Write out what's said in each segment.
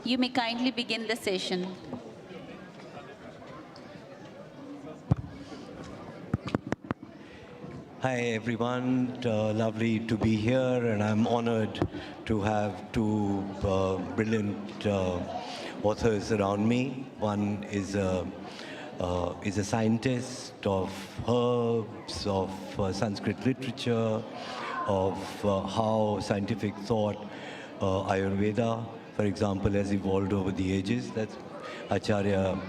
You may kindly begin the session. Hi everyone, lovely to be here, and I'm honored to have two brilliant authors around me. One is a scientist of herbs, of Sanskrit literature, of how scientific thought, Ayurveda, for example, has evolved over the ages. That's Acharya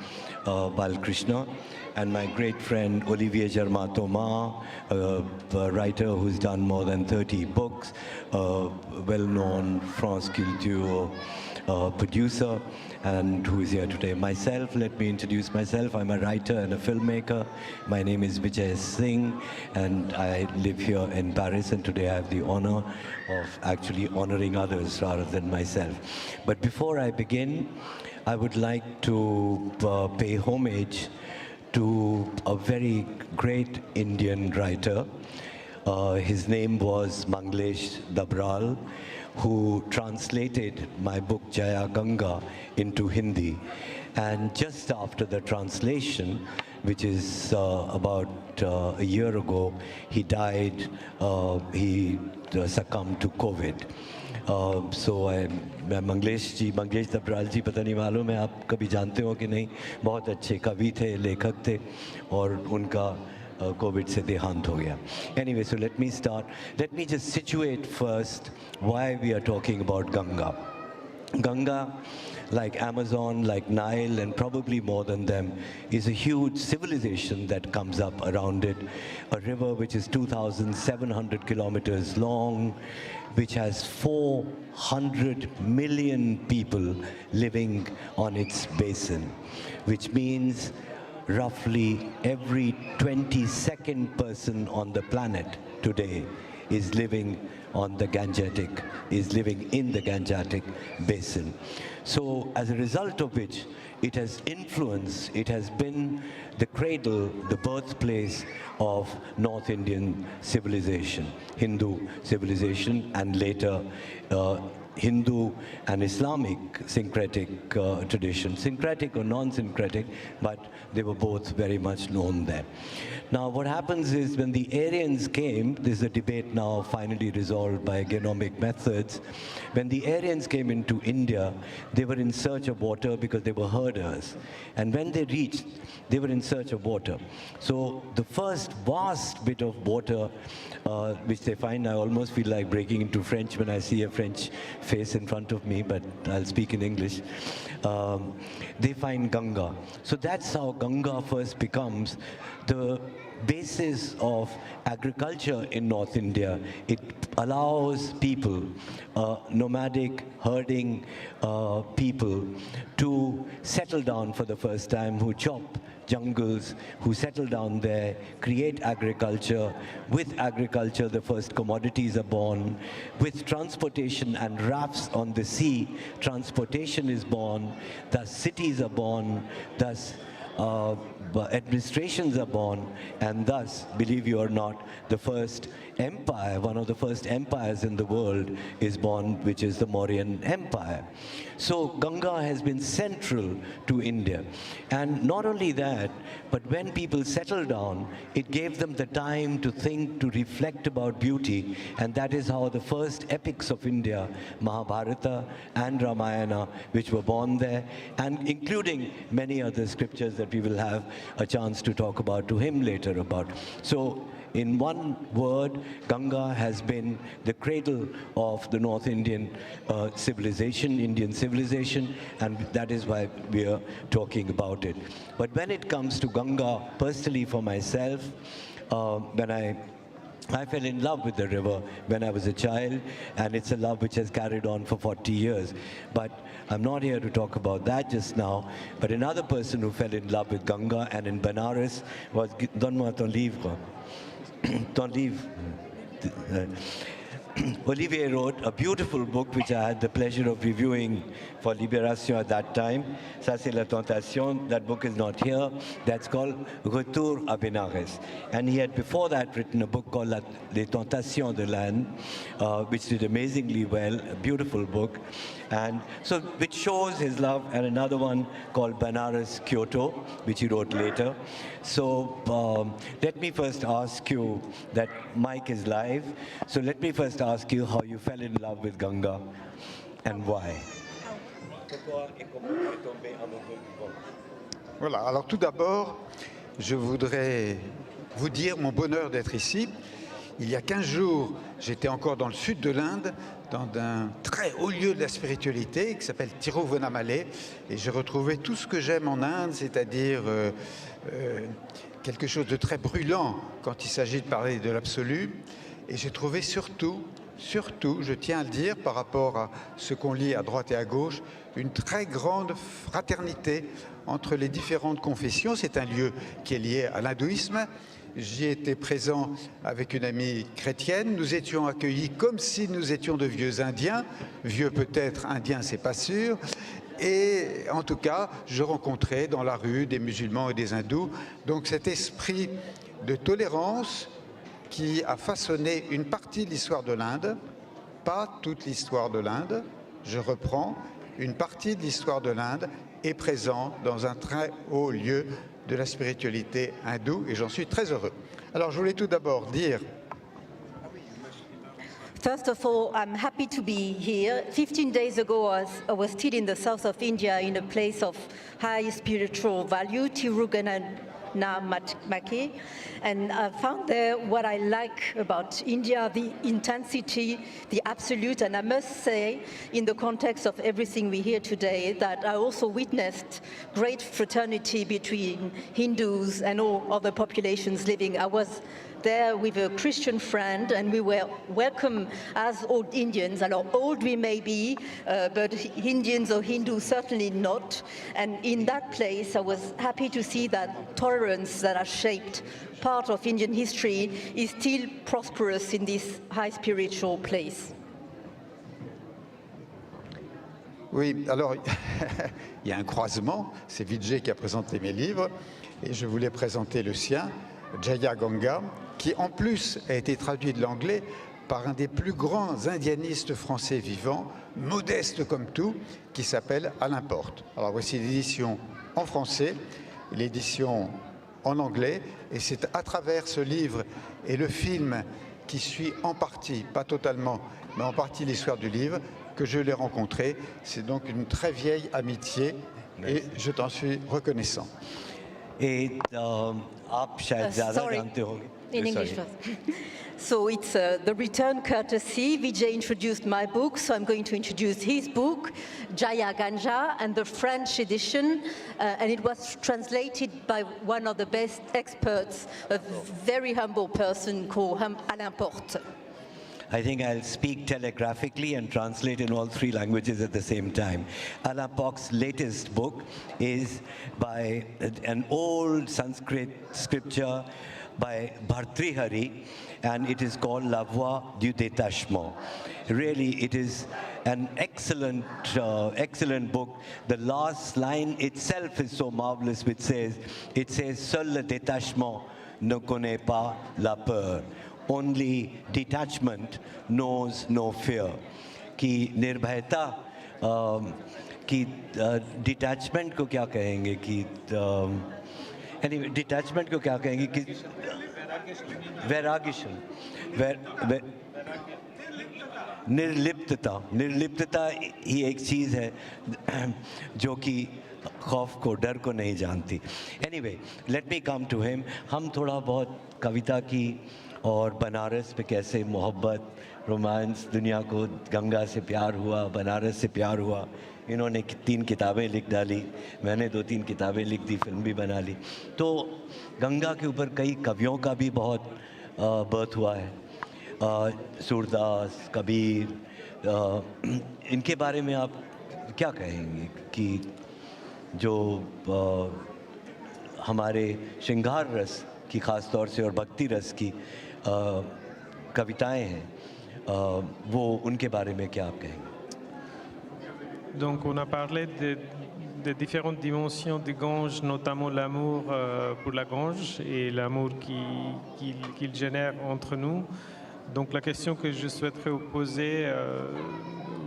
Balkrishna. And my great friend Olivier Germain-Thomas, a writer who's done more than 30 books, well-known France Culture producer, and who is here today. Myself, let me introduce myself. I'm a writer and a filmmaker. My name is Vijay Singh, and I live here in Paris, and today I have the honor of actually honoring others rather than myself. But before I begin, I would like to pay homage to a very great Indian writer. His name was Manglesh Dabral, who translated my book Jaya Ganga into Hindi. And just after the translation, which is about a year ago, he died, he succumbed to COVID. मैं मंगलेश दबराल जी पता नहीं मालूम है आप कभी जानते हो कि नहीं, बहुत अच्छे कवि थे, लेखक थे, और उनका COVID से देहांत हो गया. Anyway, so let me just situate first why we are talking about Ganga. Ganga, like Amazon, like Nile, and probably more than them, is a huge civilization that comes up around it. A river which is 2,700 kilometers long, which has 400 million people living on its basin, which means roughly every 22nd person on the planet today is living in the Gangetic basin. So as a result of which, it has influenced, it has been the cradle, the birthplace of North Indian civilization, Hindu civilization, and later Hindu and Islamic syncretic tradition. Syncretic or non-syncretic, but they were both very much known there. Now what happens is when the Aryans came, this is a debate now finally resolved by genomic methods. When the Aryans came into India, they were in search of water because they were herders. And when they reached, they were in search of water. So the first vast bit of water which they find, I almost feel like breaking into French when I see a French face in front of me, but I'll speak in English. They find Ganga. So that's how Ganga first becomes the basis of agriculture in North India. It allows people, nomadic, herding people, to settle down for the first time, who chop jungles, who settle down there, create agriculture. With agriculture, the first commodities are born. With transportation and rafts on the sea, transportation is born, thus cities are born, thus administrations are born, and thus, believe you or not, the first empire, one of the first empires in the world is born, which is the Mauryan Empire. So Ganga has been central to India. And not only that, but when people settled down, it gave them the time to think, to reflect about beauty, and that is how the first epics of India, Mahabharata and Ramayana, which were born there, and including many other scriptures that we will have a chance to talk about to him later about. So in one word, Ganga has been the cradle of the North Indian civilization, and that is why we are talking about it. But when it comes to Ganga, personally for myself, when I fell in love with the river when I was a child, and it's a love which has carried on for 40 years. But I'm not here to talk about that just now. But another person who fell in love with Ganga and in Benares was, donne-moi ton livre. Ton livre. Olivier wrote a beautiful book which I had the pleasure of reviewing for Libération at that time. Ça, c'est La Tentation. That book is not here. That's called Retour à Benares. And he had before that written a book called Les Tentations de l'Inde, which did amazingly well, a beautiful book. And so, which shows his love, and another one called Banaras Kyoto, which he wrote later. So let me first ask you, that mic is live, so let me first ask you how you fell in love with Ganga and why. Voilà, alors tout d'abord, je voudrais vous dire mon bonheur d'être ici. Il y a 15 jours, j'étais encore dans le sud de l'Inde, dans un très haut lieu de la spiritualité qui s'appelle Tiruvannamalai, et j'ai retrouvé tout ce que j'aime en Inde, c'est-à-dire quelque chose de très brûlant quand il s'agit de parler de l'absolu. Et j'ai trouvé surtout, je tiens à le dire par rapport à ce qu'on lit à droite et à gauche, une très grande fraternité entre les différentes confessions. C'est un lieu qui est lié à l'hindouisme. J'y étais présent avec une amie chrétienne. Nous étions accueillis comme si nous étions de vieux Indiens. Vieux peut-être, Indiens, c'est pas sûr. Et en tout cas, je rencontrais dans la rue des musulmans et des hindous. Donc cet esprit de tolérance qui a façonné une partie de l'histoire de l'Inde, pas toute l'histoire de l'Inde, je reprends, une partie de l'histoire de l'Inde est présent dans un très haut lieu de la spiritualité hindoue, et j'en suis très heureux. Alors je voulais tout d'abord dire... First of all, I'm happy to be here. 15 days ago, I was still in the south of India in a place of high spiritual value, Tiruvannamalai, and I found there what I like about India, the intensity, the absolute, and I must say, in the context of everything we hear today, that I also witnessed great fraternity between Hindus and all other populations living. I was there with a Christian friend, and we were welcome as old Indians. Alors, old we may be, but Indians or Hindus certainly not. And in that place, I was happy to see that tolerance that has shaped part of Indian history is still prosperous in this high spiritual place. Oui, alors, il y a un croisement. C'est Vijay qui a présenté mes livres, et je voulais présenter le sien, Jaya Ganga, qui en plus a été traduit de l'anglais par un des plus grands indianistes français vivants, modeste comme tout, qui s'appelle Alain Porte. Alors voici l'édition en français, l'édition en anglais, et c'est à travers ce livre et le film qui suit en partie, pas totalement, mais en partie l'histoire du livre, que je l'ai rencontré. C'est donc une très vieille amitié, et je t'en suis reconnaissant. Et आप शायद ज़्यादा sorry. जानते होंगे. In English first. So it's the return courtesy. Vijay introduced my book, so I'm going to introduce his book, Jaya Ganja, and the French edition. And it was translated by one of the best experts, a very humble person called Alain Porte. I think I'll speak telegraphically and translate in all three languages at the same time. Alain Porte's latest book is by an old Sanskrit scripture by Bhartrihari, and it is called La Voix du Détachement. Really, it is an excellent, excellent book. The last line itself is so marvelous, which says, Seul le détachement ne connaît pas la peur. Only detachment knows no fear. कि निर्भयता कि detachment को क्या कहेंगे कि anyway detachment को क्या कहेंगे कि वैराग्य निर्लिप्तता ही एक चीज़ है जो कि खौफ को डर को नहीं जानती. Anyway, let me come to him. हम थोड़ा बहुत कविता की और बनारस पे कैसे मोहब्बत, रोमांस, दुनिया को गंगा से प्यार हुआ, बनारस से प्यार हुआ. इन्होंने 3 किताबें लिख डाली, मैंने 2-3 किताबें लिख दी, फिल्म भी बना ली. तो गंगा के ऊपर कई कवियों का भी बहुत बर्थ हुआ है. सूरदास, कबीर, इनके बारे में आप क्या कहेंगे कि जो हमारे श्रृंगार रस की ख़ास तौर से और भक्ति रस की कविताएं हैं, वो उनके बारे में क्या आप कहेंगे? Donc on a parlé des différentes dimensions du Gange, notamment l'amour pour la Gange et l'amour qu'il génère entre nous. Donc la question que je souhaiterais vous poser,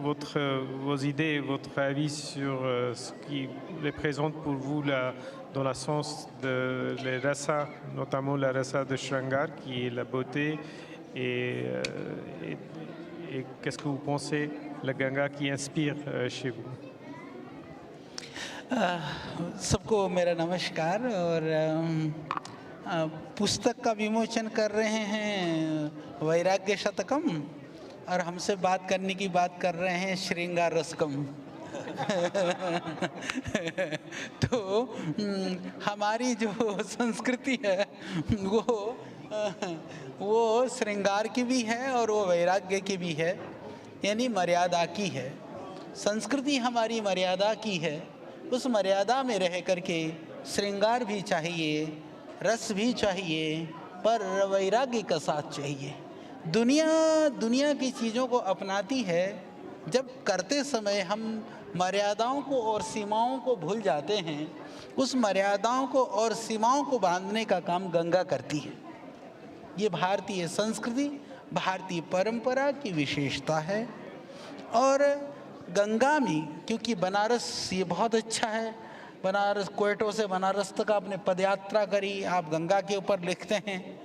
vos idées, votre avis sur ce qui représente pour vous dans le sens de les rasas, notamment la rasa de Shringar qui est la beauté et qu'est-ce que vous pensez la Ganga qui inspire chez vous? सबको मेरा नमस्कार और पुस्तक का विमोचन कर रहे हैं वैराग्य शतकम और हमसे बात करने की बात कर रहे हैं श्रृंगार रसकम। तो हमारी जो संस्कृति है वो श्रृंगार की भी है और वो वैराग्य की भी है, यानी मर्यादा की है। संस्कृति हमारी मर्यादा की है, उस मर्यादा में रह करके श्रृंगार भी चाहिए, रस भी चाहिए, पर वैराग्य का साथ चाहिए। दुनिया की चीज़ों को अपनाती है जब करते समय हम मर्यादाओं को और सीमाओं को भूल जाते हैं। उस मर्यादाओं को और सीमाओं को बांधने का काम गंगा करती है। ये भारतीय संस्कृति, भारतीय परंपरा की विशेषता है। और गंगा में, क्योंकि बनारस ये बहुत अच्छा है, बनारस क्वेटो से बनारस तक आपने पदयात्रा करी, आप गंगा के ऊपर लिखते हैं।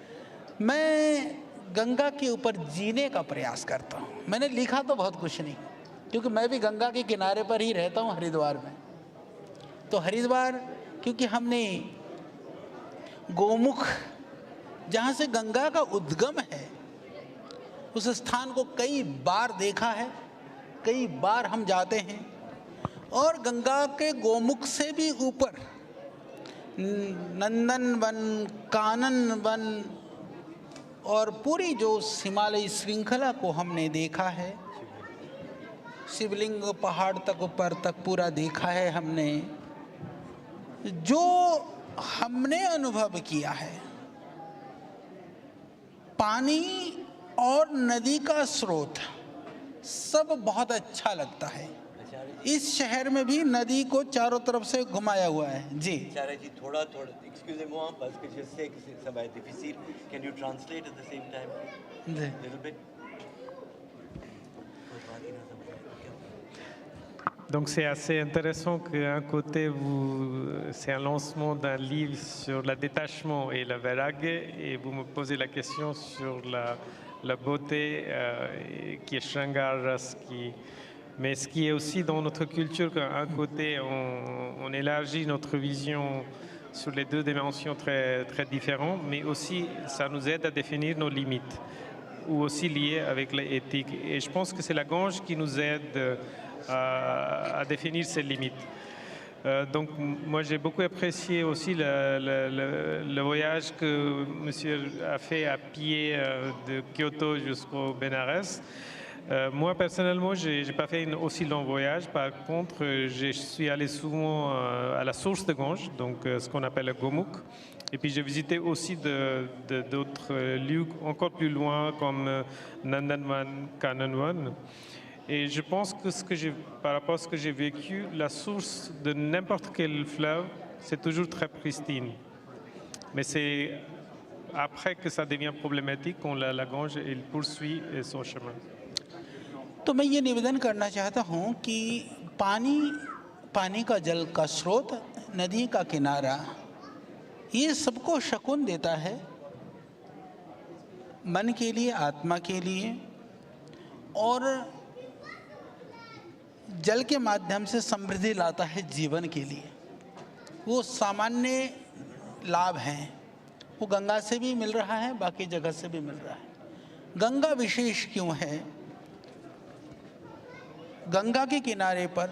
मैं गंगा के ऊपर जीने का प्रयास करता हूँ। मैंने लिखा तो बहुत कुछ नहीं, क्योंकि मैं भी गंगा के किनारे पर ही रहता हूँ, हरिद्वार में। तो हरिद्वार क्योंकि हमने गोमुख, जहाँ से गंगा का उद्गम है, उस स्थान को कई बार देखा है, कई बार हम जाते हैं। और गंगा के गोमुख से भी ऊपर नंदन वन, कानन वन और पूरी जो हिमालयी श्रृंखला को हमने देखा है। शिवलिंग पहाड़ तक ऊपर तक पूरा देखा है हमने। जो हमने अनुभव किया है, पानी और नदी का स्रोत सब बहुत अच्छा लगता है। इस शहर में भी नदी को चारों तरफ से घुमाया हुआ है। जी आचार्य जी, थोड़ा excusez-moi parce que je sais que ça va être difficile. Can you translate at the same time, ji little bit? Donc c'est assez intéressant qu'un côté, c'est un lancement d'un livre sur le détachement et la vairag, et vous me posez la question sur la beauté qui est Shringaras, mais ce qui est aussi dans notre culture, qu'un côté, on élargit notre vision sur les deux dimensions très, très différentes, mais aussi ça nous aide à définir nos limites, ou aussi liées avec l'éthique. Et je pense que c'est la Gange qui nous aide à définir ces limites. Donc moi j'ai beaucoup apprécié aussi le voyage que monsieur a fait à pied de Kyoto jusqu'au Bénarès. Moi personnellement j'ai pas fait un aussi long voyage. Par contre je suis allé souvent à la source de Gange, donc ce qu'on appelle le Gomukh. Et puis j'ai visité aussi d'autres lieux encore plus loin comme Nandanvan, Kananvan. Et je pense que par rapport à ce que j'ai vécu, la source de n'importe quel fleuve, c'est toujours très pristine. Mais c'est après que ça devient problématique quand la Gange elle poursuit son chemin. तो मैं ये निवेदन करना चाहता हूँ कि पानी का जल का स्रोत, नदी का किनारा, ये सबको शकुन देता है, मन के लिए, आत्मा के लिए, और जल के माध्यम से समृद्धि लाता है जीवन के लिए। वो सामान्य लाभ हैं, वो गंगा से भी मिल रहा है, बाकी जगह से भी मिल रहा है। गंगा विशेष क्यों है? गंगा के किनारे पर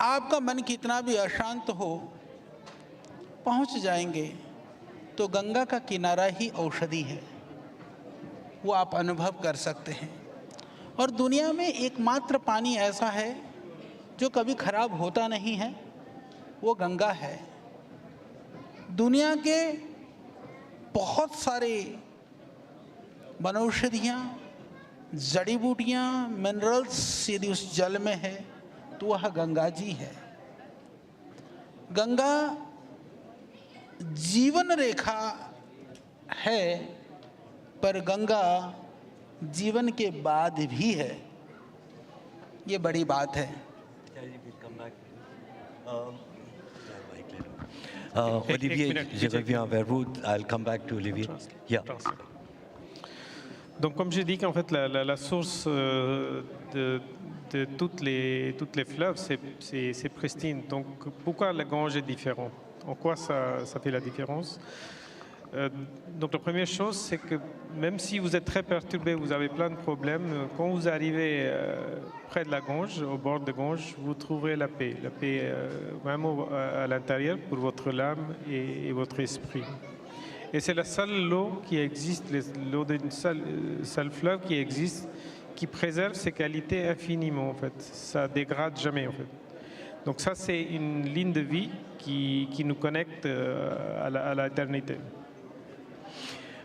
आपका मन कितना भी अशांत हो, पहुंच जाएंगे तो गंगा का किनारा ही औषधि है, वो आप अनुभव कर सकते हैं। और दुनिया में एकमात्र पानी ऐसा है जो कभी खराब होता नहीं है, वो गंगा है। दुनिया के बहुत सारे वनौषधियाँ, जड़ी बूटियाँ, मिनरल्स यदि उस जल में है तो वह गंगा जी है। गंगा जीवन रेखा है, पर गंगा जीवन के बाद भी है। ये बड़ी बात है। Olivier, minute, je reviens vers vous. I'll come back to Olivier. Yeah. Donc, comme j'ai dit qu'en fait, la source de toutes les fleuves, c'est pristine. Donc, pourquoi la Gange est différente? En quoi ça fait la différence? Donc, la première chose, c'est que même si vous êtes très perturbé, vous avez plein de problèmes, quand vous arrivez près de la Gange, au bord de Gange, vous trouverez la paix vraiment à l'intérieur pour votre âme et votre esprit. Et c'est la seule eau qui existe, l'eau d'une seule fleuve qui existe, qui préserve ses qualités infiniment en fait. Ça dégrade jamais en fait. Donc ça c'est une ligne de vie qui nous connecte à l'éternité.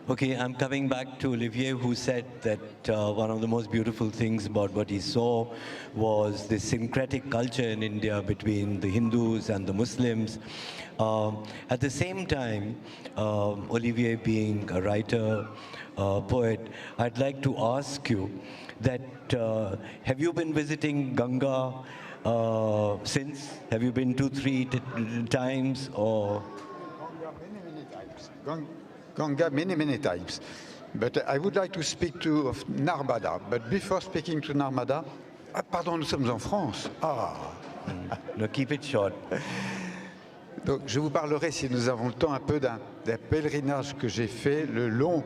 Okay, I'm coming back to Olivier, who said that one of the most beautiful things about what he saw was the syncretic culture in India between the Hindus and the Muslims. At the same time, Olivier being a writer, poet, I'd like to ask you that have you been visiting Ganga since? Have you been 2-3 times or? Many times. Ganga many times. But I would like to speak of Narmada. But before speaking to Narmada, pardon, nous sommes en France. No, keep it short. Donc, je vous parlerai, si nous avons le temps, un peu d'un pèlerinage que j'ai fait le long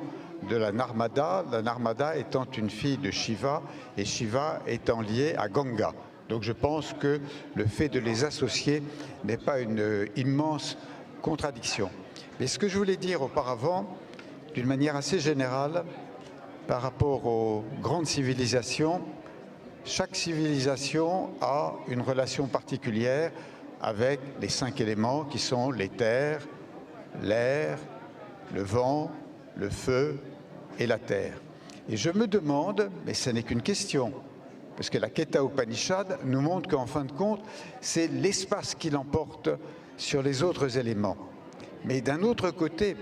de la Narmada étant une fille de Shiva et Shiva étant lié à Ganga. Donc je pense que le fait de les associer n'est pas une immense contradiction. Mais ce que je voulais dire auparavant, d'une manière assez générale, par rapport aux grandes civilisations, chaque civilisation a une relation particulière avec les 5 éléments qui sont l'éther, l'air, le vent, le feu et la terre. Et je me demande, mais ce n'est qu'une question, parce que la Keta Upanishad nous montre qu'en fin de compte, c'est l'espace qui l'emporte sur les autres éléments. Mais d'un autre côté,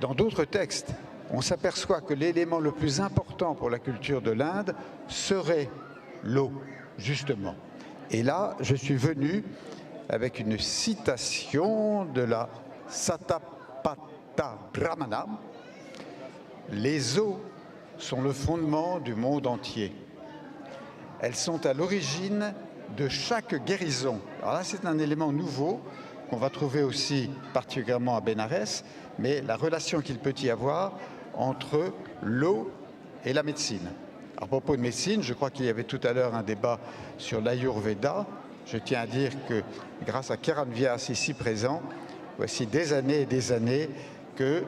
dans d'autres textes, on s'aperçoit que l'élément le plus important pour la culture de l'Inde serait l'eau, justement. Et là, je suis venu avec une citation de la Satapatha Brahmana. Les eaux sont le fondement du monde entier. Elles sont à l'origine de chaque guérison. Alors là, c'est un élément nouveau qu'on va trouver aussi particulièrement à Bénarès, mais la relation qu'il peut y avoir entre l'eau et la médecine. À propos de médecine, je crois qu'il y avait tout à l'heure un débat sur l'Ayurveda. Je tiens à dire que grâce à Kiran Vyas ici présent, voici des années et des années que,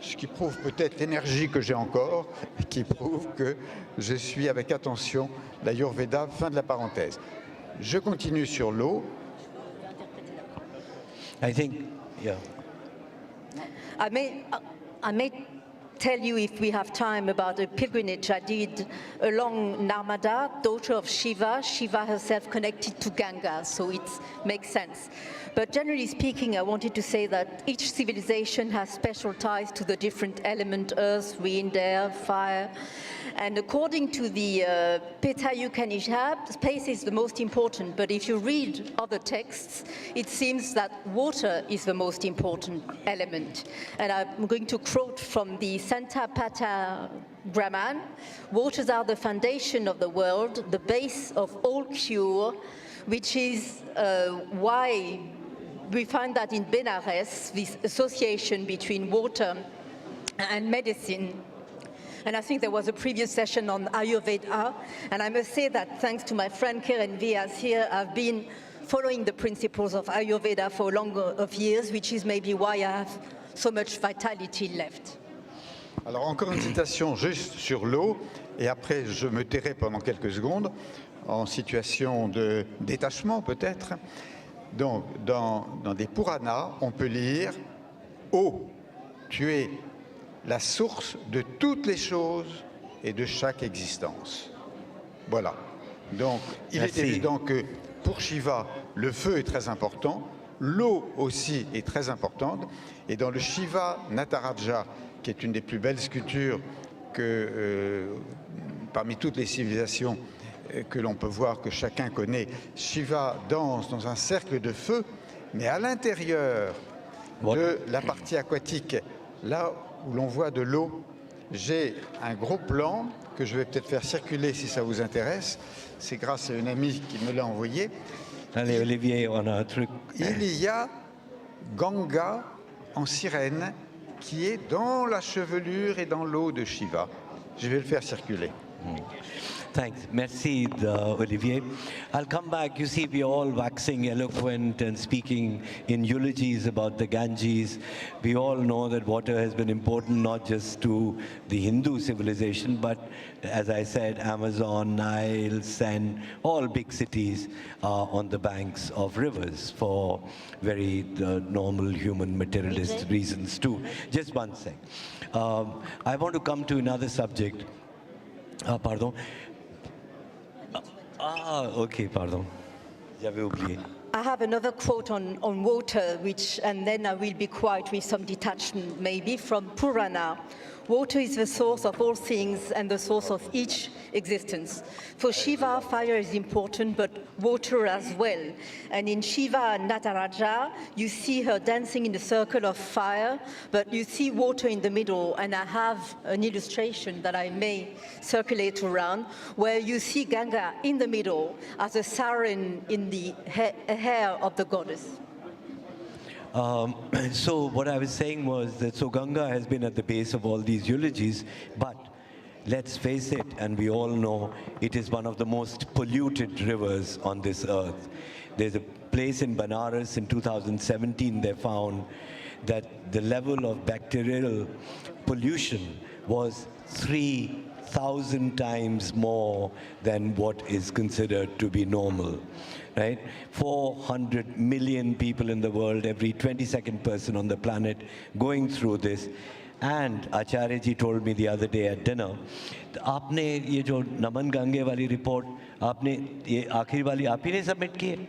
ce qui prouve peut-être l'énergie que j'ai encore, qui prouve que je suis avec attention l'Ayurveda, fin de la parenthèse. Je continue sur l'eau. I think, yeah. I may tell you, if we have time, about a pilgrimage I did along Narmada, daughter of Shiva. Shiva herself connected to Ganga, so it makes sense. But generally speaking, I wanted to say that each civilization has special ties to the different element, earth, wind, air, fire. And according to the Peta Upanishad, space is the most important, but if you read other texts, it seems that water is the most important element. And I'm going to quote from the Santapata Brahman: waters are the foundation of the world, the base of all cure, which is why we find that in Benares, this association between water and medicine. And I think there was a previous session on Ayurveda, and I must say that thanks to my friend Kiran Vyas here, I've been following the principles of Ayurveda for a number of years, which is maybe why I have so much vitality left. Alors encore une citation juste sur l'eau, et après je me tairai pendant quelques secondes, en situation de détachement peut-être. Donc dans des Puranas, on peut lire « Eau, tu es la source de toutes les choses et de chaque existence. Voilà. Donc, il Merci. est évident que pour Shiva, le feu est très important, l'eau aussi est très importante, et dans le Shiva Nataraja, qui est une des plus belles sculptures que parmi toutes les civilisations que l'on peut voir, que chacun connaît, Shiva danse dans un cercle de feu, mais à l'intérieur de la partie aquatique, là où l'on voit de l'eau, j'ai un gros plan que je vais peut-être faire circuler si ça vous intéresse. C'est grâce à une amie qui me l'a envoyé. Allez, Olivier, on a un truc. Il y a Ganga en sirène qui est dans la chevelure et dans l'eau de Shiva. Je vais le faire circuler. Thanks. Merci, Olivier. I'll come back. You see, we're all waxing eloquent and speaking in eulogies about the Ganges. We all know that water has been important not just to the Hindu civilization, but as I said, Amazon, Nile, Seine, all big cities are on the banks of rivers for very normal human materialist reasons too. Just one sec. I want to come to another subject. Pardon. Okay, pardon. J'avais oublié. I have another quote on water, and then I will be quiet with some detachment, maybe, from Purana. Water is the source of all things and the source of each existence. For Shiva, fire is important, but water as well. And in Shiva Nataraja, you see her dancing in the circle of fire, but you see water in the middle. And I have an illustration that I may circulate around, where you see Ganga in the middle as a siren in the hair of the goddess. So what I was saying was that so Ganga has been at the base of all these eulogies, but let's face it, and we all know, it is one of the most polluted rivers on this earth. There's a place in Banaras in 2017 they found that the level of bacterial pollution was 3,000 times more than what is considered to be normal. Right? 400 million people in the world, every 22nd person on the planet going through this. And Acharya ji told me the other day at dinner, आपने ये जो नमन गंगे वाली रिपोर्ट आपने ये आखिरी वाली आप ही ने सबमिट की है?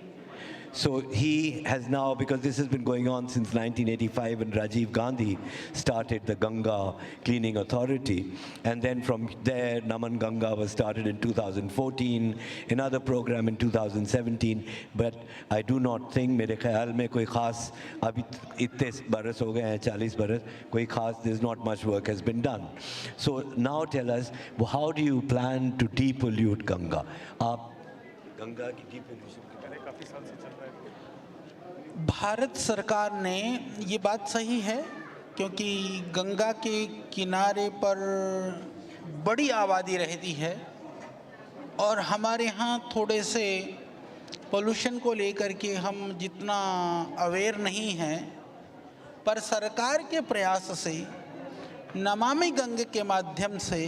So he has now, because this has been going on since 1985 when Rajiv Gandhi started the Ganga Cleaning Authority. And then from there, Naman Ganga was started in 2014, another program in 2017. But I do not think, मेरे ख्याल में कोई खास, अभी इतने बरस हो गए हैं, 40 बरस, कोई खास, there's not much work has been done. So now tell us, how do you plan to depollute Ganga? आप गंगा की depollution काफी साल से चल रहा है। भारत सरकार ने ये बात सही है, क्योंकि गंगा के किनारे पर बड़ी आबादी रहती है और हमारे यहाँ थोड़े से पोल्यूशन को लेकर के हम जितना अवेयर नहीं हैं, पर सरकार के प्रयास से नमामि गंगे के माध्यम से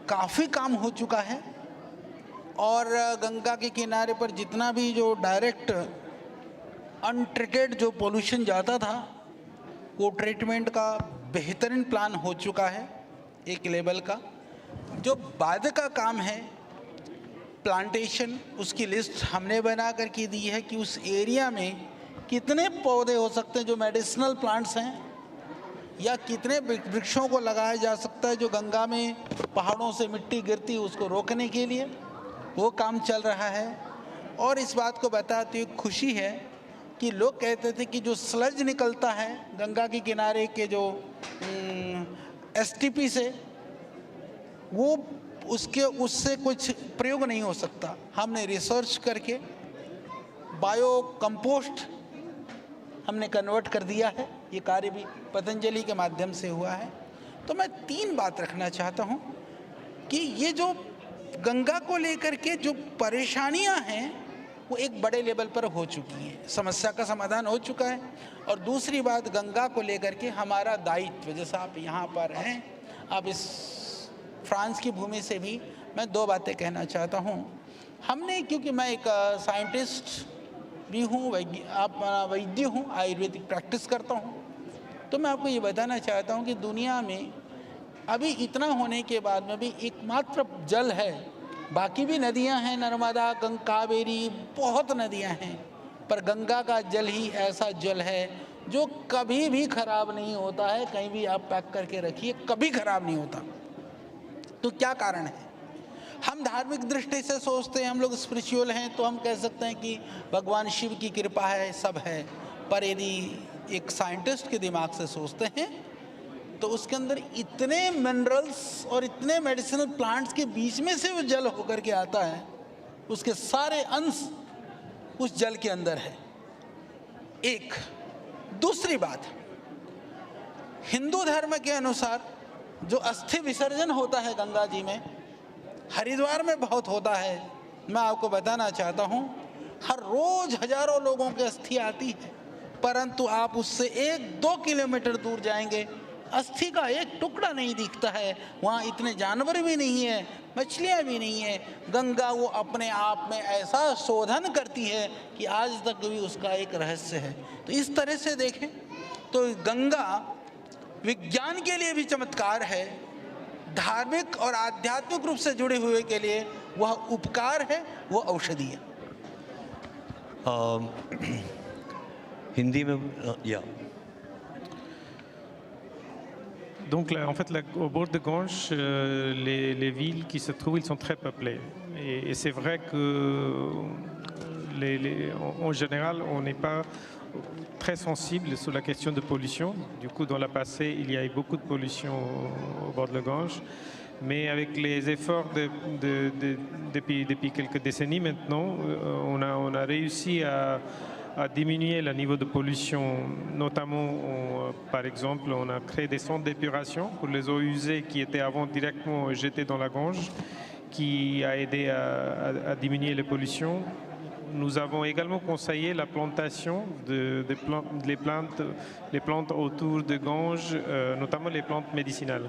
काफ़ी काम हो चुका है और गंगा के किनारे पर जितना भी जो डायरेक्ट अनट्रीटेड जो पोल्यूशन जाता था वो ट्रीटमेंट का बेहतरीन प्लान हो चुका है एक लेवल का। जो बाद का काम है प्लांटेशन, उसकी लिस्ट हमने बना कर के दी है कि उस एरिया में कितने पौधे हो सकते हैं जो मेडिसिनल प्लांट्स हैं, या कितने वृक्षों को लगाया जा सकता है जो गंगा में पहाड़ों से मिट्टी गिरती है उसको रोकने के लिए। वो काम चल रहा है। और इस बात को बताते हुए खुशी है कि लोग कहते थे कि जो स्लज निकलता है गंगा के किनारे के जो एसटीपी से, वो उससे कुछ प्रयोग नहीं हो सकता। हमने रिसर्च करके बायो कंपोस्ट हमने कन्वर्ट कर दिया है। ये कार्य भी पतंजलि के माध्यम से हुआ है। तो मैं 3 बात रखना चाहता हूँ कि ये जो गंगा को लेकर के जो परेशानियां हैं वो एक बड़े लेवल पर हो चुकी हैं, समस्या का समाधान हो चुका है। और दूसरी बात, गंगा को लेकर के हमारा दायित्व, जैसा आप यहाँ पर हैं, आप इस फ्रांस की भूमि से भी मैं 2 बातें कहना चाहता हूँ। हमने, क्योंकि मैं एक साइंटिस्ट भी हूँ, वैद्य हूँ, आयुर्वेदिक प्रैक्टिस करता हूँ, तो मैं आपको ये बताना चाहता हूँ कि दुनिया में अभी इतना होने के बाद में भी एकमात्र जल है, बाकी भी नदियाँ हैं, नर्मदा, कावेरी, बहुत नदियाँ हैं, पर गंगा का जल ही ऐसा जल है जो कभी भी खराब नहीं होता है। कहीं भी आप पैक करके रखिए, कभी खराब नहीं होता। तो क्या कारण है? हम धार्मिक दृष्टि से सोचते हैं, हम लोग स्पिरिचुअल हैं, तो हम कह सकते हैं कि भगवान शिव की कृपा है, सब है। पर यदि एक साइंटिस्ट के दिमाग से सोचते हैं तो उसके अंदर इतने मिनरल्स और इतने मेडिसिनल प्लांट्स के बीच में से वो जल होकर के आता है, उसके सारे अंश उस जल के अंदर है। एक दूसरी बात, हिंदू धर्म के अनुसार जो अस्थि विसर्जन होता है गंगा जी में, हरिद्वार में बहुत होता है। मैं आपको बताना चाहता हूँ, हर रोज हजारों लोगों की अस्थि आती है, परंतु आप उससे 1-2 किलोमीटर दूर जाएंगे, अस्थि का एक टुकड़ा नहीं दिखता है। वहाँ इतने जानवर भी नहीं है, मछलियाँ भी नहीं है। गंगा वो अपने आप में ऐसा शोधन करती है कि आज तक भी उसका एक रहस्य है। तो इस तरह से देखें तो गंगा विज्ञान के लिए भी चमत्कार है, धार्मिक और आध्यात्मिक रूप से जुड़े हुए के लिए वह उपकार है, वो औषधि है। हिंदी में या Donc là, en fait, au bord de Gange, les villes qui se trouvent, ils sont très peuplées. Et c'est vrai que en général, on n'est pas très sensible sur la question de pollution. Du coup, dans la passée, il y a eu beaucoup de pollution au bord de la Gange. Mais avec les efforts depuis quelques décennies maintenant, on a réussi à diminuer le niveau de pollution. Notamment, par exemple, on a créé des centres d'épuration pour les eaux usées qui étaient avant directement jetées dans la Gange, qui a aidé à diminuer les pollutions. Nous avons également conseillé la plantation les plantes autour de Gange, notamment les plantes médicinales.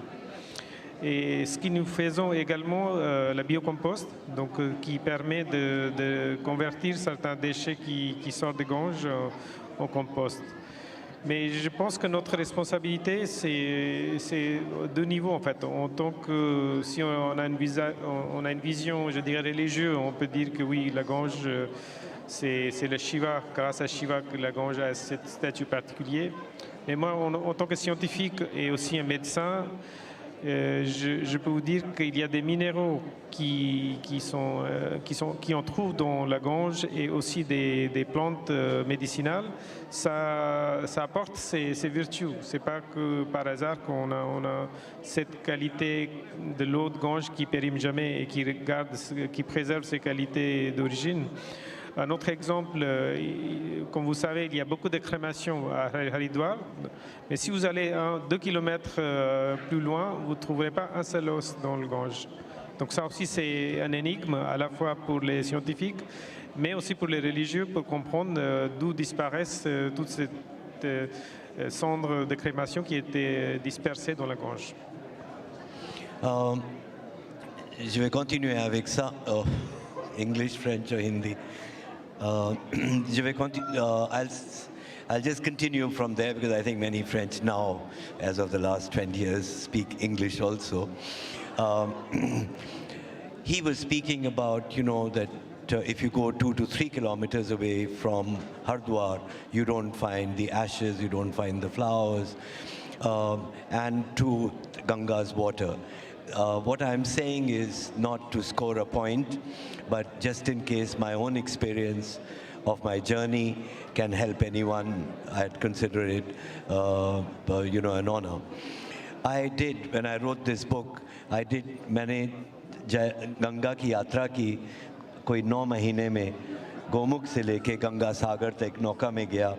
Et ce que nous faisons également, la biocompost, donc, qui permet de convertir certains déchets qui sortent de Gange en compost. Mais je pense que notre responsabilité, c'est deux niveaux en fait. En tant que, si on a une vision, je dirais, religieuse, on peut dire que oui, la Gange, c'est le Shiva, grâce à Shiva que la Gange a ce statut particulier. Mais moi, en tant que scientifique et aussi un médecin, je peux vous dire qu'il y a des minéraux qui en trouvent dans la Gange et aussi des plantes médicinales. Ça apporte ses vertus. C'est pas que par hasard qu'on a cette qualité de l'eau de Gange qui périme jamais et qui préserve ses qualités d'origine. Un autre exemple, comme vous savez, il y a beaucoup de crémations à Haridwar, mais si vous allez 2 kilomètres plus loin, vous ne trouverez pas un seul os dans le Gange. Donc ça aussi, c'est un énigme à la fois pour les scientifiques, mais aussi pour les religieux, pour comprendre d'où disparaissent toutes ces cendres de crémation qui étaient dispersées dans la Gange. Je vais continuer avec ça, English, French or Hindi. Je vais I'll just continue from there because I think many French now, as of the last 20 years, speak English also. He was speaking about, that if you go 2 to 3 kilometers away from Haridwar, you don't find the ashes, you don't find the flowers, and to Ganga's water. What I'm saying is not to score a point, but just in case my own experience of my journey can help anyone, I'd consider it, an honor. I did, when I wrote this book, मैंने गंगा की यात्रा की कोई 9 महीने में गोमुख से लेके गंगा सागर तक नौका में गया.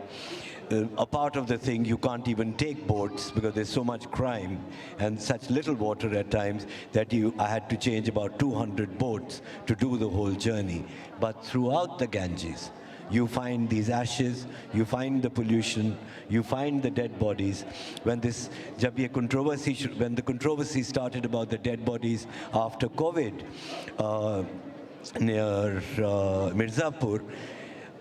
A part of the thing, you can't even take boats because there's so much crime and such little water at times that I had to change about 200 boats to do the whole journey. But throughout the Ganges, you find these ashes, you find the pollution, you find the dead bodies. When the controversy started about the dead bodies after COVID near Mirzapur,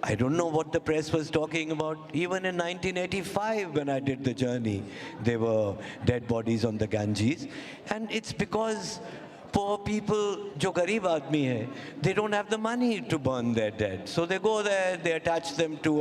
I don't know what the press was talking about. Even in 1985, when I did the journey, there were dead bodies on the Ganges. And it's because poor people, jo garib aadmi hai, they don't have the money to burn their dead. So they go there, they attach them to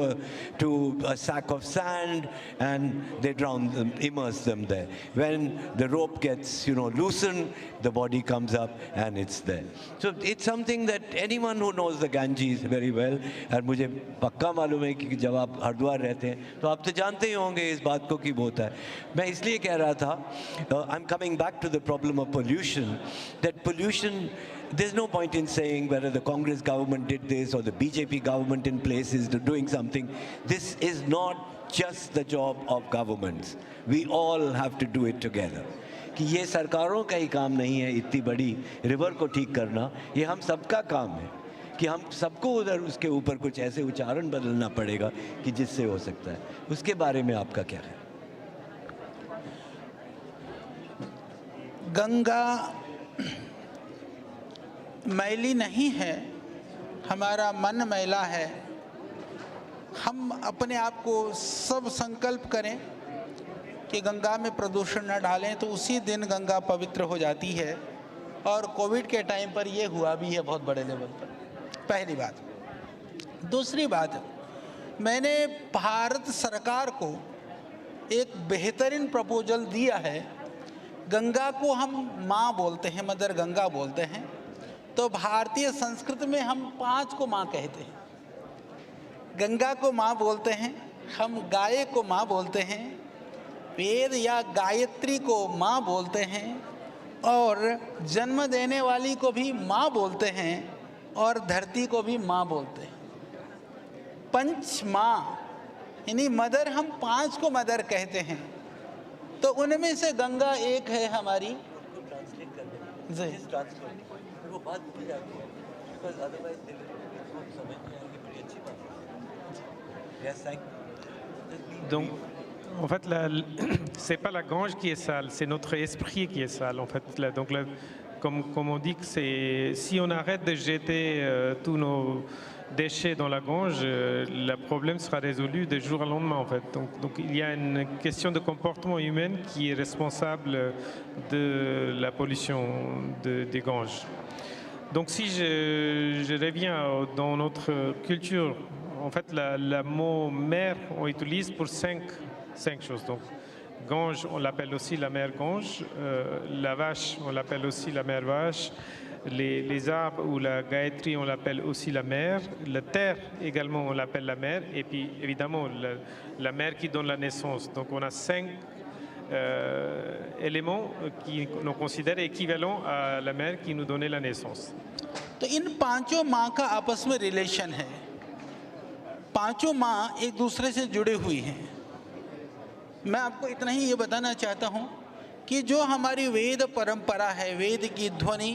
a sack of sand, and they drown them, immerse them there. When the rope gets, loosened, the body comes up and it's there. So it's something that anyone who knows the Ganges very well, and मुझे पक्का मालूम है कि जब आप हरिद्वार रहते हैं तो आप तो जानते ही होंगे इस बात को कि वो होता है. मैं इसलिए कह रहा था, I'm coming back to the problem of pollution, that pollution, there's no point in saying whether the Congress government did this or the BJP government in place is doing something. This is not just the job of governments. We all have to do it together. कि ये सरकारों का ही काम नहीं है इतनी बड़ी रिवर को ठीक करना, ये हम सबका काम है कि हम सबको उधर उसके ऊपर कुछ ऐसे उच्चारण बदलना पड़ेगा कि जिससे हो सकता है. उसके बारे में आपका क्या है? गंगा मैली नहीं है, हमारा मन मैला है. हम अपने आप को सब संकल्प करें कि गंगा में प्रदूषण न डालें, तो उसी दिन गंगा पवित्र हो जाती है. और कोविड के टाइम पर ये हुआ भी है बहुत बड़े लेवल पर. पहली बात. दूसरी बात, मैंने भारत सरकार को एक बेहतरीन प्रपोजल दिया है. गंगा को हम माँ बोलते हैं, मदर गंगा बोलते हैं, तो भारतीय संस्कृति में हम 5 को माँ कहते हैं. गंगा को माँ बोलते हैं, हम गाय को माँ बोलते हैं, वेद या गायत्री को माँ बोलते हैं, और जन्म देने वाली को भी माँ बोलते हैं, और धरती को भी माँ बोलते हैं. पंच माँ यानी मदर, हम 5 को मदर कहते हैं. तो उनमें से गंगा एक है हमारी. Donc, en fait, c'est pas la Gange qui est sale, c'est notre esprit qui est sale. En fait, donc, comme on dit que si on arrête de jeter tous nos déchets dans la Gange, le problème sera résolu de jour au lendemain, en fait. Donc il y a une question de comportement humain qui est responsable de la pollution des Ganges. Donc si je reviens dans notre culture, en fait, le mot mer, on utilise pour cinq choses. Donc, Gange, on l'appelle aussi la mer Gange. La vache, on l'appelle aussi la mer vache. Les arbres ou la gaïtrie, on l'appelle aussi la mer. La terre, également, on l'appelle la mer. Et puis, évidemment, la mer qui donne la naissance. Donc, on a 5 éléments qui nous considèrent équivalents à la mer qui nous donnait la naissance. तो इन 5 माँ का आपस में रिलेशन है. 5 माँ एक दूसरे से जुड़ी हुई हैं. मैं आपको इतना ही ये बताना चाहता हूँ कि जो हमारी वेद परंपरा है, वेद की ध्वनि,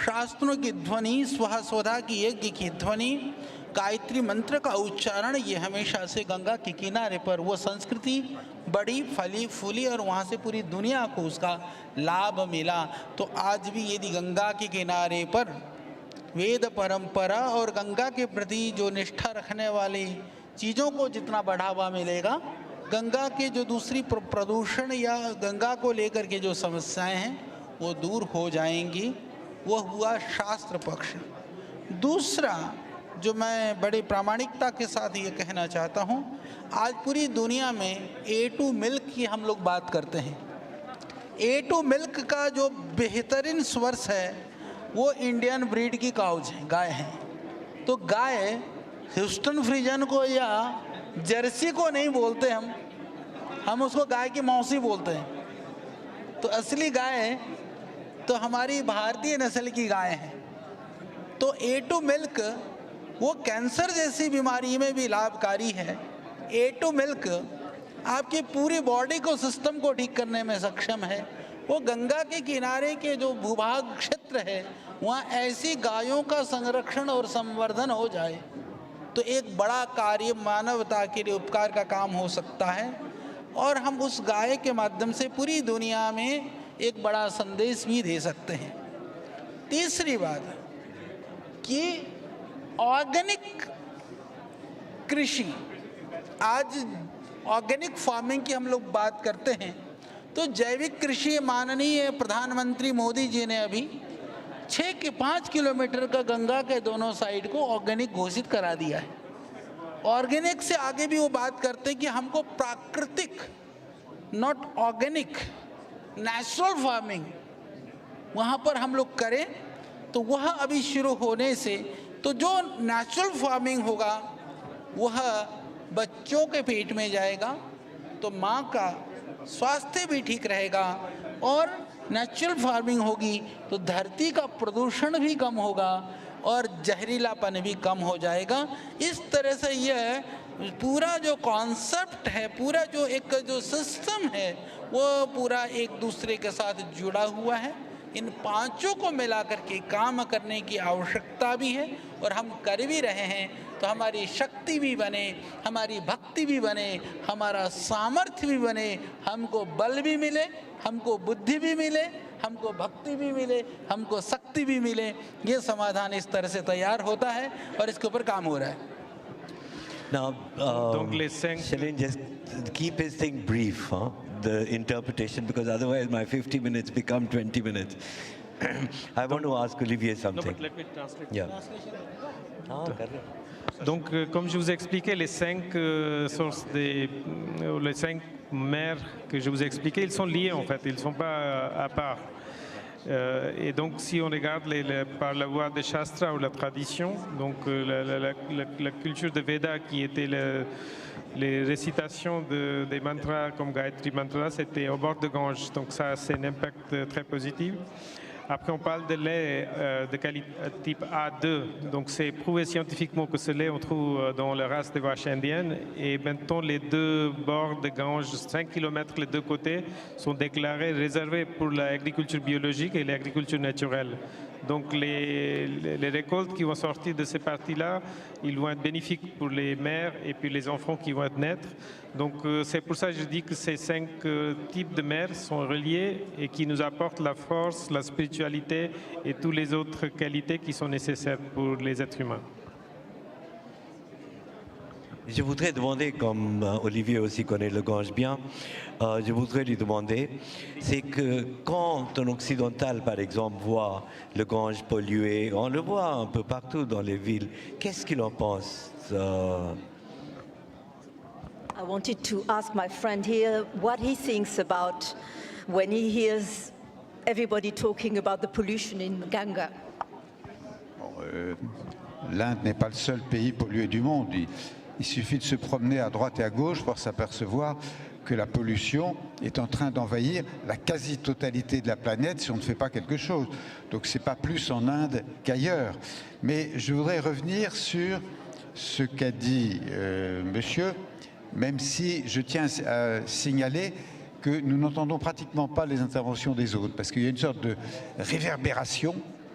शास्त्रों की ध्वनि, स्वधा की यज्ञ की ध्वनि, गायत्री मंत्र का उच्चारण, ये हमेशा से गंगा के किनारे पर वो संस्कृति बड़ी फली फूली और वहाँ से पूरी दुनिया को उसका लाभ मिला. तो आज भी यदि गंगा के किनारे पर वेद परंपरा और गंगा के प्रति जो निष्ठा रखने वाली चीज़ों को जितना बढ़ावा मिलेगा, गंगा के जो दूसरी प्रदूषण या गंगा को लेकर के जो समस्याएं हैं वो दूर हो जाएंगी. वो हुआ शास्त्र पक्ष. दूसरा जो मैं बड़ी प्रामाणिकता के साथ ये कहना चाहता हूँ, आज पूरी दुनिया में A2 मिल्क की हम लोग बात करते हैं. A2 मिल्क का जो बेहतरीन सोर्स है वो इंडियन ब्रीड की काउज है, गाय है. तो गाय ह्यूस्टन फ्रीजन को या जर्सी को नहीं बोलते, हम उसको गाय की मौसी बोलते हैं. तो असली गाय तो हमारी भारतीय नस्ल की गाय है. तो A2 मिल्क वो कैंसर जैसी बीमारी में भी लाभकारी है. A2 मिल्क आपकी पूरी बॉडी को, सिस्टम को ठीक करने में सक्षम है. वो गंगा के किनारे के जो भूभाग क्षेत्र है वहाँ ऐसी गायों का संरक्षण और संवर्धन हो जाए तो एक बड़ा कार्य मानवता के लिए उपकार का काम हो सकता है. और हम उस गाय के माध्यम से पूरी दुनिया में एक बड़ा संदेश भी दे सकते हैं. तीसरी बात कि ऑर्गेनिक कृषि, आज ऑर्गेनिक फार्मिंग की हम लोग बात करते हैं तो जैविक कृषि माननीय प्रधानमंत्री मोदी जी ने अभी 5 किलोमीटर का गंगा के दोनों साइड को ऑर्गेनिक घोषित करा दिया है। ऑर्गेनिक से आगे भी वो बात करते हैं कि हमको प्राकृतिक, नॉट ऑर्गेनिक, नेचुरल फार्मिंग वहाँ पर हम लोग करें तो वह अभी शुरू होने से तो जो नेचुरल फार्मिंग होगा वह बच्चों के पेट में जाएगा तो माँ का स्वास्थ्य भी ठीक रहेगा और नेचुरल फार्मिंग होगी तो धरती का प्रदूषण भी कम होगा और जहरीलापन भी कम हो जाएगा। इस तरह से यह पूरा जो कॉन्सेप्ट है, पूरा जो सिस्टम है वो पूरा एक दूसरे के साथ जुड़ा हुआ है। इन पांचों को मिलाकर के काम करने की आवश्यकता भी है और हम कर भी रहे हैं तो हमारी शक्ति भी बने, हमारी भक्ति भी बने, हमारा सामर्थ्य भी बने, हमको बल भी मिले, हमको बुद्धि भी मिले, हमको भक्ति भी मिले, हमको शक्ति भी मिले। ये समाधान इस तरह से तैयार होता है और इसके ऊपर काम हो रहा है। Now, Shalin, just keep his thing brief, huh? The interpretation, because otherwise my 50 minutes become 20 minutes. I want to ask Olivier something. No, but let me translate. Yeah. Donc, comme je vous ai expliqué, les 5 sources les 5 mers que je vous ai expliquées, ils sont liés en fait, ils ne sont pas à part. Et donc, si on regarde par la voie des Shastras ou la tradition, donc la culture de Veda qui était les récitations des mantras comme Gayatri Mantra, c'était au bord de Gange. Donc ça, c'est un impact très positif. Après, on parle de lait de qualité type A2. Donc, c'est prouvé scientifiquement que ce lait, on trouve dans la race des vaches indiennes. Et maintenant, les 2 bords de Gange, 5 km les 2 côtés, sont déclarés réservés pour l'agriculture biologique et l'agriculture naturelle. Donc, les récoltes qui vont sortir de ces parties-là, ils vont être bénéfiques pour les mères et puis les enfants qui vont être naître. Donc, c'est pour ça que je dis que ces 5 types de mères sont reliés et qui nous apportent la force, la spiritualité et toutes les autres qualités qui sont nécessaires pour les êtres humains. Je voudrais demander, comme Olivier aussi connaît le Gange bien, je voudrais lui demander, c'est que quand un occidental, par exemple, voit le Gange pollué, on le voit un peu partout dans les villes, qu'est-ce qu'il en pense? I wanted to ask my friend here what he thinks about when he hears everybody talking about the pollution in Ganga. L'Inde n'est pas le seul pays pollué du monde. Il suffit de se promener à droite et à gauche pour s'apercevoir que la pollution est en train d'envahir la quasi-totalité de la planète si on ne fait pas quelque chose. Donc ce n'est pas plus en Inde qu'ailleurs. Mais je voudrais revenir sur ce qu'a dit monsieur, même si je tiens à signaler que nous n'entendons pratiquement pas les interventions des autres, parce qu'il y a une sorte de réverbération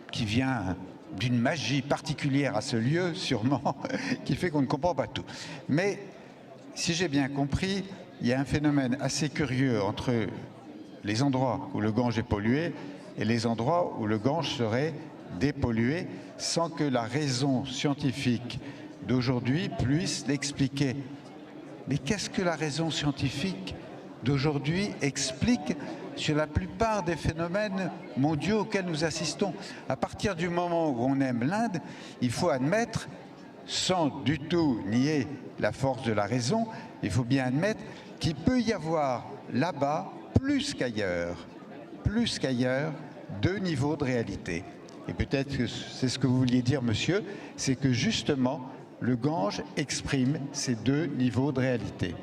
qui vient d'une magie particulière à ce lieu, sûrement, qui fait qu'on ne comprend pas tout. Mais, si j'ai bien compris, il y a un phénomène assez curieux entre les endroits où le Gange est pollué et les endroits où le Gange serait dépollué, sans que la raison scientifique d'aujourd'hui puisse l'expliquer. Mais qu'est-ce que la raison scientifique d'aujourd'hui explique sur la plupart des phénomènes mondiaux auxquels nous assistons? À partir du moment où on aime l'Inde, il faut admettre, sans du tout nier la force de la raison, il faut bien admettre qu'il peut y avoir là-bas, plus qu'ailleurs, 2 niveaux de réalité. Et peut-être que c'est ce que vous vouliez dire, monsieur, c'est que justement, le Gange exprime ces 2 niveaux de réalité.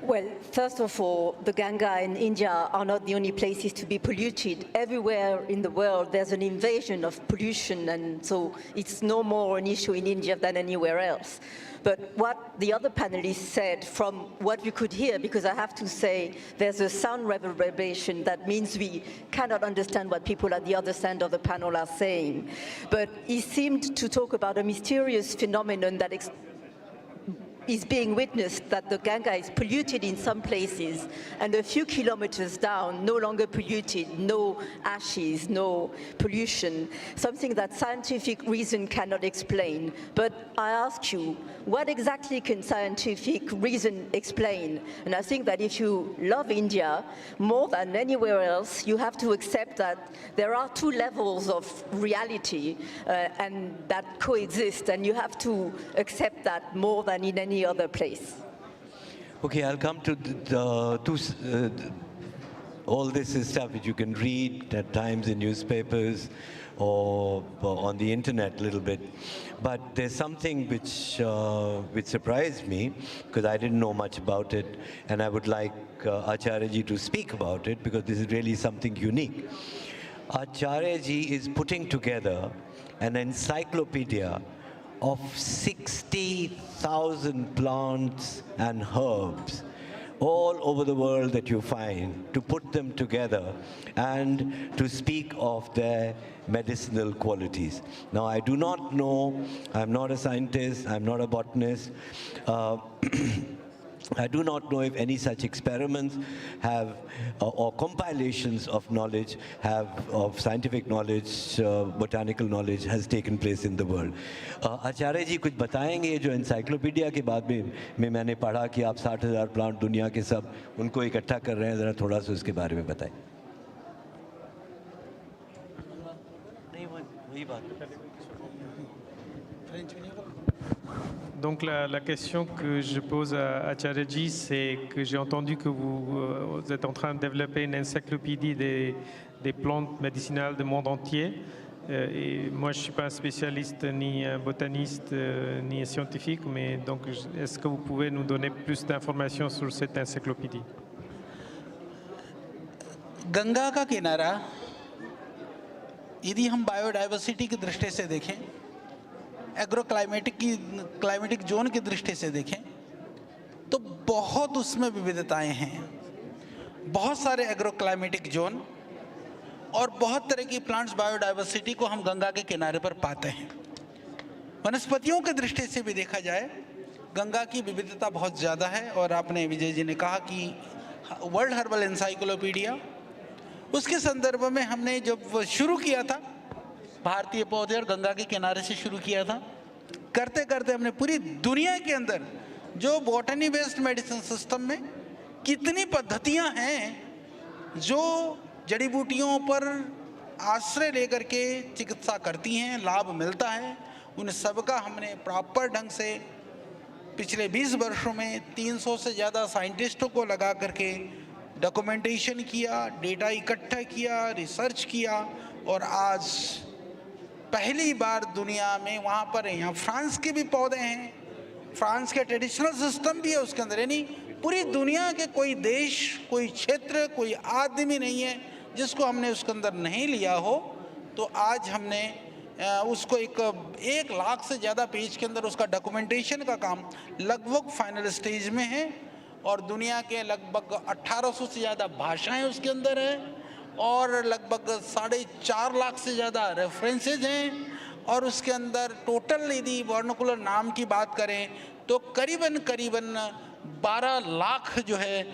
Well, first of all, the Ganga and India are not the only places to be polluted. Everywhere in the world, there's an invasion of pollution, and so it's no more an issue in India than anywhere else. But what the other panelists said, from what we could hear, because I have to say there's a sound reverberation that means we cannot understand what people at the other side of the panel are saying. But he seemed to talk about a mysterious phenomenon that is being witnessed that the Ganga is polluted in some places and a few kilometers down, no longer polluted, no ashes, no pollution, something that scientific reason cannot explain. But I ask you, what exactly can scientific reason explain? And I think that if you love India more than anywhere else, you have to accept that there are two levels of reality and that coexist, and you have to accept that more than in any other place. Okay, I'll come to all this is stuff which you can read at times in newspapers or on the internet a little bit. But there's something which surprised me, because I didn't know much about it, and I would like Acharya ji to speak about it, because this is really something unique. Acharya ji is putting together an encyclopedia of 60,000 plants and herbs all over the world that you find, to put them together and to speak of their medicinal qualities. Now, I do not know, I'm not a scientist, I'm not a botanist, I do not know if any such experiments have, or compilations of knowledge of scientific knowledge, botanical knowledge has taken place in the world. आचार्य जी कुछ बताएंगे जो encyclopedia के बाद में मैंने पढ़ा कि आप 60,000 प्लांट दुनिया के सब उनको इकट्ठा कर रहे हैं, ज़रा थोड़ा सा उसके बारे में बताएं. वही बात. Donc la question que je pose à Acharyaji, c'est que j'ai entendu que vous êtes en train de développer une encyclopédie des plantes médicinales du monde entier. Et moi, je ne suis pas un spécialiste, ni un botaniste, ni un scientifique, mais donc est-ce que vous pouvez nous donner plus d'informations sur cette encyclopédie? Ganga का किनारा यदि हम बायोडाइवर्सिटी की दृष्टि से देखें, agro climatic zone की दृष्टि से देखें, तो बहुत उसमें विविधताएं हैं. बहुत सारे एग्रो क्लाइमेटिक जोन और बहुत तरह की प्लांट्स बायोडाइवर्सिटी को हम गंगा के किनारे पर पाते हैं. वनस्पतियों की दृष्टि से भी देखा जाए, गंगा की विविधता बहुत ज़्यादा है. और आपने विजय जी ने कहा कि वर्ल्ड हर्बल एनसाइक्लोपीडिया, उसके संदर्भ में हमने जब शुरू किया था, भारतीय पौधे और गंगा के किनारे से शुरू किया था. करते करते हमने पूरी दुनिया के अंदर जो बॉटनी बेस्ड मेडिसिन सिस्टम में कितनी पद्धतियां हैं जो जड़ी बूटियों पर आश्रय लेकर के चिकित्सा करती हैं, लाभ मिलता है, उन सबका हमने प्रॉपर ढंग से पिछले 20 वर्षों में 300 से ज़्यादा साइंटिस्टों को लगा करके डॉक्यूमेंटेशन किया, डेटा इकट्ठा किया, रिसर्च किया. और आज पहली बार दुनिया में वहाँ पर, यहाँ फ्रांस के भी पौधे हैं, फ्रांस के ट्रेडिशनल सिस्टम भी है उसके अंदर. यानी पूरी दुनिया के कोई देश, कोई क्षेत्र, कोई आदमी नहीं है जिसको हमने उसके अंदर नहीं लिया हो. तो आज हमने उसको 1 लाख से ज़्यादा पेज के अंदर उसका डॉक्यूमेंटेशन का काम लगभग फाइनल स्टेज में है. और दुनिया के लगभग 1800 से ज़्यादा भाषाएं उसके अंदर हैं और लगभग 4.5 लाख से ज़्यादा रेफरेंसेज हैं. और उसके अंदर टोटल यदि वर्नाकुलर नाम की बात करें तो करीबन 12 लाख जो है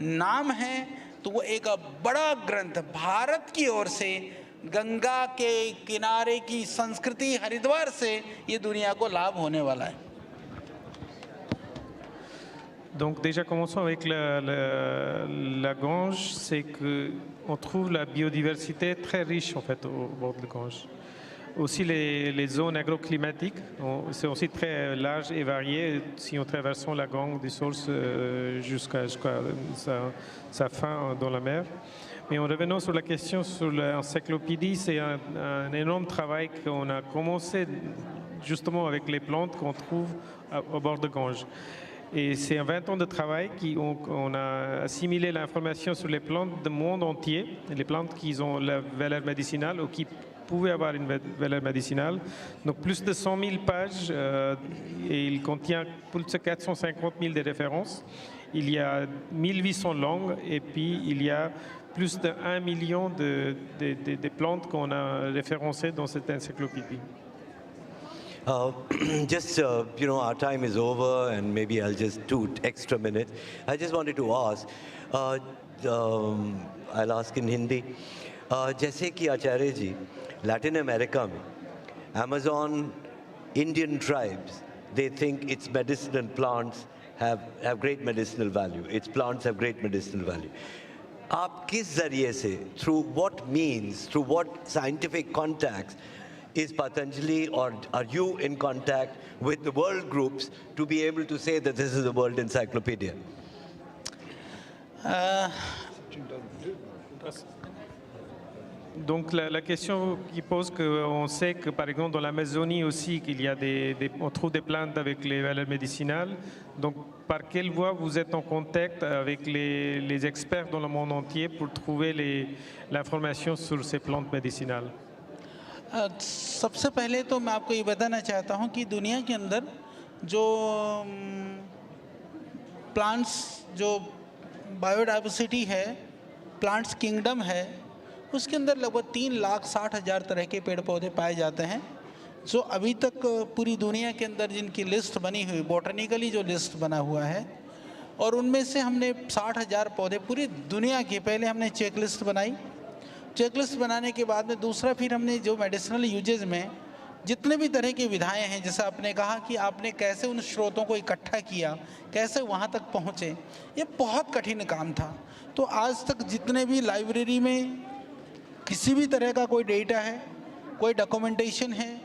नाम हैं. तो वो एक बड़ा ग्रंथ भारत की ओर से गंगा के किनारे की संस्कृति हरिद्वार से ये दुनिया को लाभ होने वाला है. Donc déjà commençons avec la Gange, c'est qu'on trouve la biodiversité très riche en fait au bord de la Gange. Aussi les zones agroclimatiques, c'est aussi très large et varié si on traversons la Gange des sources jusqu'à sa fin dans la mer. Mais en revenant sur la question sur l'encyclopédie, c'est un énorme travail qu'on a commencé justement avec les plantes qu'on trouve au bord de Gange. Et c'est 20 ans de travail qu'on a assimilé l'information sur les plantes du monde entier, les plantes qui ont la valeur médicinale ou qui pouvaient avoir une valeur médicinale. Donc plus de 100 000 pages et il contient plus de 450 000 de références. Il y a 1800 langues et puis il y a plus de 1 million de plantes qu'on a référencées dans cette encyclopédie. Uh, just, our time is over and maybe I'll just 2 extra minutes. I just wanted to ask, uh, I'll ask in Hindi. जैसे कि आचार्य जी, Latin America में, Amazon Indian tribes, they think its medicinal plants have great medicinal value. Its plants have great medicinal value. आप किस जरिए से, through what means, through what scientific contacts is Patanjali or are you in contact with the world groups to be able to say that this is a world encyclopedia? Donc la question qui pose qu'on sait que par exemple dans l'Amazonie aussi qu'il y a on trouve des plantes avec les valeurs médicinales. Donc par quelle voie vous êtes en contact avec les experts dans le monde entier pour trouver l'information sur ces plantes médicinales? सबसे पहले तो मैं आपको ये बताना चाहता हूँ कि दुनिया के अंदर जो प्लांट्स जो बायोडाइवर्सिटी है, प्लांट्स किंगडम है, उसके अंदर लगभग 3,60,000 तरह के पेड़ पौधे पाए जाते हैं, जो अभी तक पूरी दुनिया के अंदर जिनकी लिस्ट बनी हुई, बॉटनिकली जो लिस्ट बना हुआ है, और उनमें से हमने 60,000 पौधे पूरी दुनिया के, पहले हमने चेक लिस्ट बनाई। चेकलिस्ट बनाने के बाद में दूसरा फिर हमने जो मेडिसिनल यूजेज में जितने भी तरह की विधाएं हैं, जैसे आपने कहा कि आपने कैसे उन स्रोतों को इकट्ठा किया, कैसे वहाँ तक पहुँचे, ये बहुत कठिन काम था। तो आज तक जितने भी लाइब्रेरी में किसी भी तरह का कोई डेटा है, कोई डॉक्यूमेंटेशन है,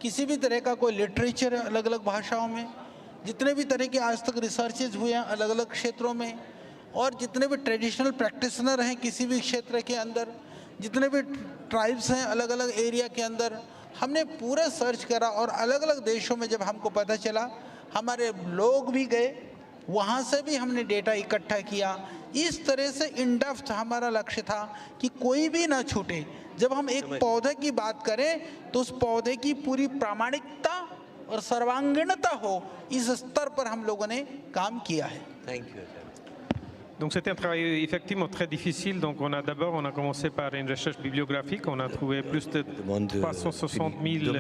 किसी भी तरह का कोई लिटरेचर है अलग अलग भाषाओं में, जितने भी तरह के आज तक रिसर्चेज हुए हैं अलग अलग क्षेत्रों में, और जितने भी ट्रेडिशनल प्रैक्टिशनर हैं किसी भी क्षेत्र के अंदर, जितने भी ट्राइब्स हैं अलग अलग एरिया के अंदर, हमने पूरा सर्च करा। और अलग अलग देशों में जब हमको पता चला, हमारे लोग भी गए, वहाँ से भी हमने डेटा इकट्ठा किया। इस तरह से इन डेप्थ हमारा लक्ष्य था कि कोई भी ना छूटे। जब हम एक पौधे की बात करें तो उस पौधे की पूरी प्रामाणिकता और सर्वांगीणता हो, इस स्तर पर हम लोगों ने काम किया है। Thank you. Donc c'était un travail effectivement très difficile. Donc on a commencé par une recherche bibliographique. On a trouvé plus de 360 000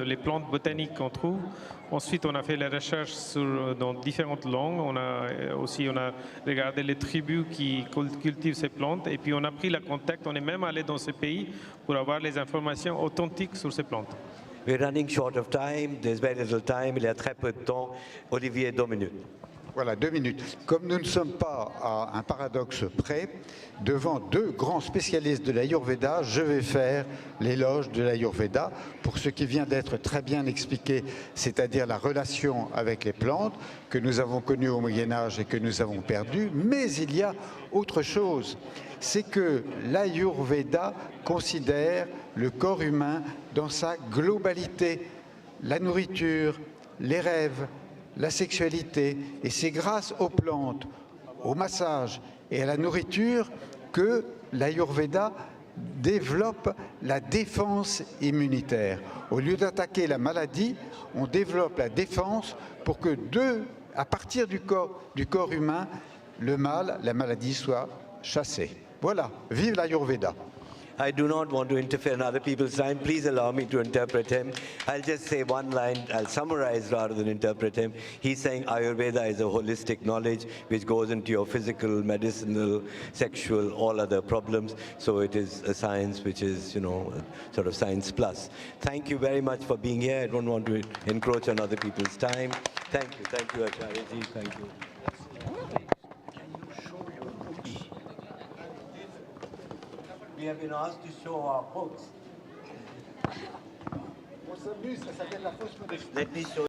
les plantes botaniques qu'on trouve. Ensuite on a fait la recherche dans différentes langues. On a regardé les tribus qui cultivent ces plantes. Et puis on a pris la contact. On est même allé dans ces pays pour avoir les informations authentiques sur ces plantes. We're running short of time. There's very little time. Il y a très peu de temps. Olivier, 2 minutes. Voilà, 2 minutes. Comme nous ne sommes pas à un paradoxe près, devant 2 grands spécialistes de l'Ayurveda, je vais faire l'éloge de l'Ayurveda pour ce qui vient d'être très bien expliqué, c'est-à-dire la relation avec les plantes que nous avons connues au Moyen-Âge et que nous avons perdues. Mais il y a autre chose, c'est que l'Ayurveda considère le corps humain dans sa globalité, la nourriture, les rêves, la sexualité, et c'est grâce aux plantes, au massage et à la nourriture que l'Ayurveda développe la défense immunitaire. Au lieu d'attaquer la maladie, on développe la défense pour que à partir du corps humain, le mal, la maladie soit chassée. Voilà, vive l'Ayurveda. I do not want to interfere in other people's time. Please allow me to interpret him. I'll just say one line. I'll summarize rather than interpret him. He's saying Ayurveda is a holistic knowledge which goes into your physical, medicinal, sexual, all other problems. So it is a science which is, sort of science plus. Thank you very much for being here. I don't want to encroach on other people's time. Thank you, Acharya-ji. Thank you. We have been asked to show our books. Let me show